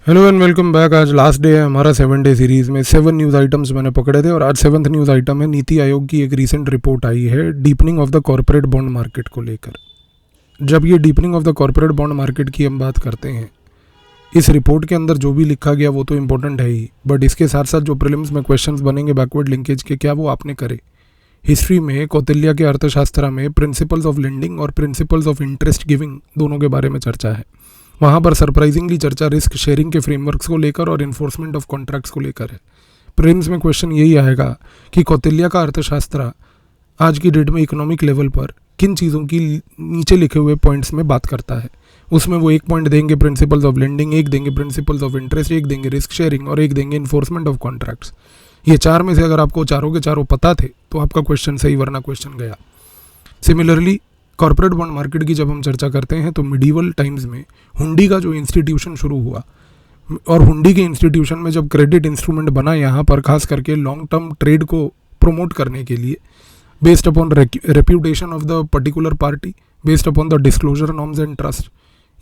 Hello and welcome back. आज last day है हमारा 7 डे सीरीज़ में। 7 न्यूज़ आइटम्स मैंने पकड़े थे और आज 7th न्यूज़ आइटम है नीति आयोग की एक रीसेंट रिपोर्ट आई है deepening of the corporate bond market को लेकर। जब ये deepening of the corporate bond market की हम बात करते हैं, इस रिपोर्ट के अंदर जो भी लिखा गया वो तो इम्पोर्टेंट है ही, बट इसके साथ साथ जो प्रीलिम्स में क्वेश्चंस बनेंगे बैकवर्ड लिंकेज के, क्या वो आपने करे। हिस्ट्री में कौटिल्य के अर्थशास्त्र में प्रिंसिपल्स ऑफ लेंडिंग और प्रिंसिपल्स ऑफ इंटरेस्ट गिविंग दोनों के बारे में चर्चा है। वहाँ पर सरप्राइजिंगली चर्चा रिस्क शेयरिंग के फ्रेमवर्क्स को लेकर और इन्फोर्समेंट ऑफ कॉन्ट्रैक्ट्स को लेकर है। प्रीलिम्स में क्वेश्चन यही आएगा कि कौटिल्य का अर्थशास्त्र आज की डेट में इकोनॉमिक लेवल पर किन चीज़ों की नीचे लिखे हुए पॉइंट्स में बात करता है। उसमें वो एक पॉइंट देंगे प्रिंसिपल्स ऑफ लेंडिंग, एक देंगे प्रिंसिपल्स ऑफ इंटरेस्ट, एक देंगे रिस्क शेयरिंग और एक देंगे इन्फोर्समेंट ऑफ कॉन्ट्रैक्ट्स। ये चार में से अगर आपको चारों के चारों पता थे तो आपका क्वेश्चन सही, वरना क्वेश्चन गया। सिमिलरली कॉर्पोरेट बॉन्ड मार्केट की जब हम चर्चा करते हैं तो मिडीवल टाइम्स में हुंडी का जो इंस्टीट्यूशन शुरू हुआ और हुंडी के इंस्टीट्यूशन में जब क्रेडिट इंस्ट्रूमेंट बना यहाँ पर खास करके लॉन्ग टर्म ट्रेड को प्रमोट करने के लिए, based upon reputation of the particular party, based upon the disclosure norms and trust,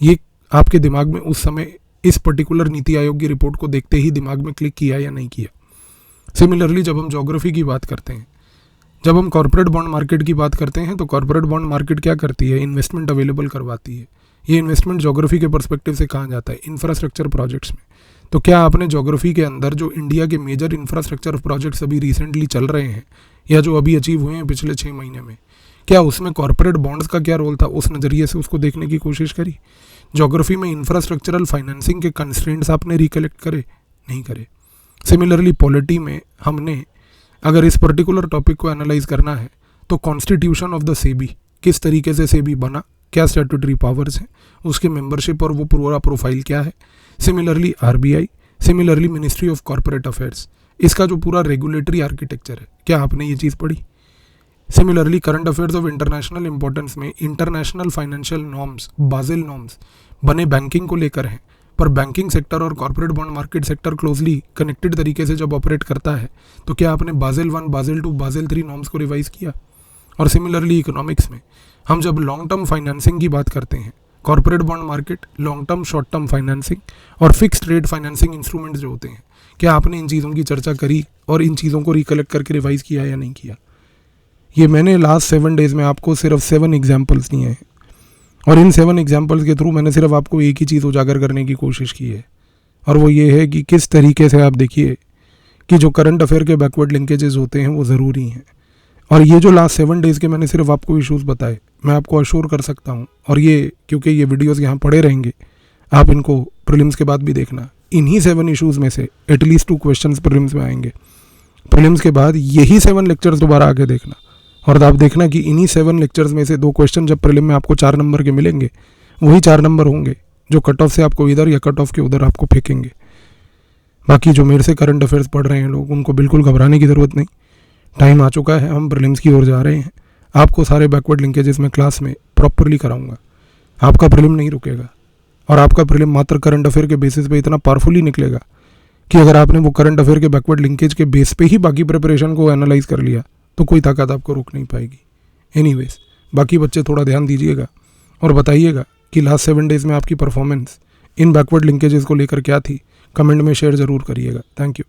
ये आपके दिमाग में उस समय इस पर्टिकुलर नीति आयोग की रिपोर्ट को देखते ही दिमाग में क्लिक किया या नहीं किया। सिमिलरली जब हम ज्योग्राफी की बात करते हैं, जब हम कॉर्पोरेट बॉन्ड मार्केट की बात करते हैं तो कॉर्पोरेट बॉन्ड मार्केट क्या करती है, इन्वेस्टमेंट अवेलेबल करवाती है। ये इन्वेस्टमेंट ज्योग्राफी के पर्सपेक्टिव से कहाँ जाता है, इंफ्रास्ट्रक्चर प्रोजेक्ट्स में। तो क्या आपने ज्योग्राफी के अंदर जो इंडिया के मेजर इंफ्रास्ट्रक्चर प्रोजेक्ट्स अभी रिसेंटली चल रहे हैं या जो अभी अचीव हुए हैं पिछले 6 महीने में, क्या उसमें कॉर्पोरेट बॉन्ड्स का क्या रोल था, उस नज़रिए से उसको देखने की कोशिश करी। ज्योग्राफी में इंफ्रास्ट्रक्चरल फाइनेंसिंग के कंस्ट्रेंट्स आपने रिकलेक्ट करे, नहीं करे। सिमिलरली पॉलिटी में हमने अगर इस पर्टिकुलर टॉपिक को एनालाइज करना है तो कॉन्स्टिट्यूशन ऑफ द सेबी, किस तरीके से सेबी बना, क्या स्टैट्यूटरी पावर्स हैं, उसके मेंबरशिप और वो पूरा प्रोफाइल क्या है। Similarly RBI, similarly ministry of corporate affairs, इसका जो पूरा रेगुलेटरी आर्किटेक्चर है, क्या आपने ये चीज़ पढ़ी। Similarly current affairs of international importance में इंटरनेशनल फाइनेंशियल नॉर्म्स, बाज़ेल नॉर्म्स बने बैंकिंग को लेकर हैं, पर बैंकिंग सेक्टर और corporate bond market sector closely connected तरीके से जब ऑपरेट करता है तो क्या आपने बाज़ेल 1, बाज़ेल 2, बाज़ेल 3 नॉर्म्स को रिवाइज किया। और सिमिलरली इकोनॉमिक्स में हम जब लॉन्ग टर्म फाइनेंसिंग की बात करते हैं, corporate bond market, long term, short term financing और फिक्स्ड रेट फाइनेंसिंग इंस्ट्रूमेंट्स जो होते हैं, क्या आपने इन चीज़ों की चर्चा करी और इन चीज़ों को रिकलेक्ट करके रिवाइज किया या नहीं किया। ये मैंने लास्ट 7 डेज़ में आपको सिर्फ 7 एग्जाम्पल्स दिए हैं और इन 7 एग्जाम्पल्स के थ्रू मैंने सिर्फ आपको एक ही चीज़ उजागर करने की कोशिश की है, और वो ये है कि किस तरीके से आप देखिए कि जो करंट अफेयर के बैकवर्ड लिंकेजेस होते हैं वो ज़रूरी हैं। और ये जो लास्ट 7 डेज़ के मैंने सिर्फ आपको इश्यूज़ बताए, मैं आपको अश्योर कर सकता हूँ, और ये क्योंकि ये वीडियोज़ यहाँ पड़े रहेंगे, आप इनको प्रीलिम्स के बाद भी देखना। इन्हीं 7 इशूज़ में से एटलीस्ट 2 क्वेश्चंस प्रीलिम्स में आएंगे। प्रीलिम्स के बाद यही 7 लेक्चर्स दोबारा आके देखना, और आप देखना कि इन्हीं 7 लेक्चर्स में से 2 क्वेश्चन जब प्रीलिम में आपको 4 नंबर के मिलेंगे, वही 4 नंबर होंगे जो कट ऑफ से आपको इधर या कट ऑफ के उधर आपको फेंकेंगे। बाकी जो मेरे से करंट अफेयर्स पढ़ रहे हैं लोग, उनको बिल्कुल घबराने की ज़रूरत नहीं। टाइम आ चुका है, हम प्रीलिम्स की ओर जा रहे हैं। आपको सारे बैकवर्ड लिंकेजेस में क्लास में प्रॉपरली कराऊंगा। आपका प्रीलिम नहीं रुकेगा, और आपका प्रीलिम मात्र करंट अफेयर के बेसिस पे इतना पावरफुली निकलेगा कि अगर आपने वो करंट अफेयर के बैकवर्ड लिंकेज के बेस पे ही बाकी प्रिपरेशन को एनालाइज कर लिया तो कोई ताकत आपको रोक नहीं पाएगी। एनीवेज, बाकी बच्चे थोड़ा ध्यान दीजिएगा और बताइएगा कि लास्ट 7 डेज़ में आपकी परफॉर्मेंस इन बैकवर्ड लिंकेजेस को लेकर क्या थी। कमेंट में शेयर ज़रूर करिएगा। Thank you.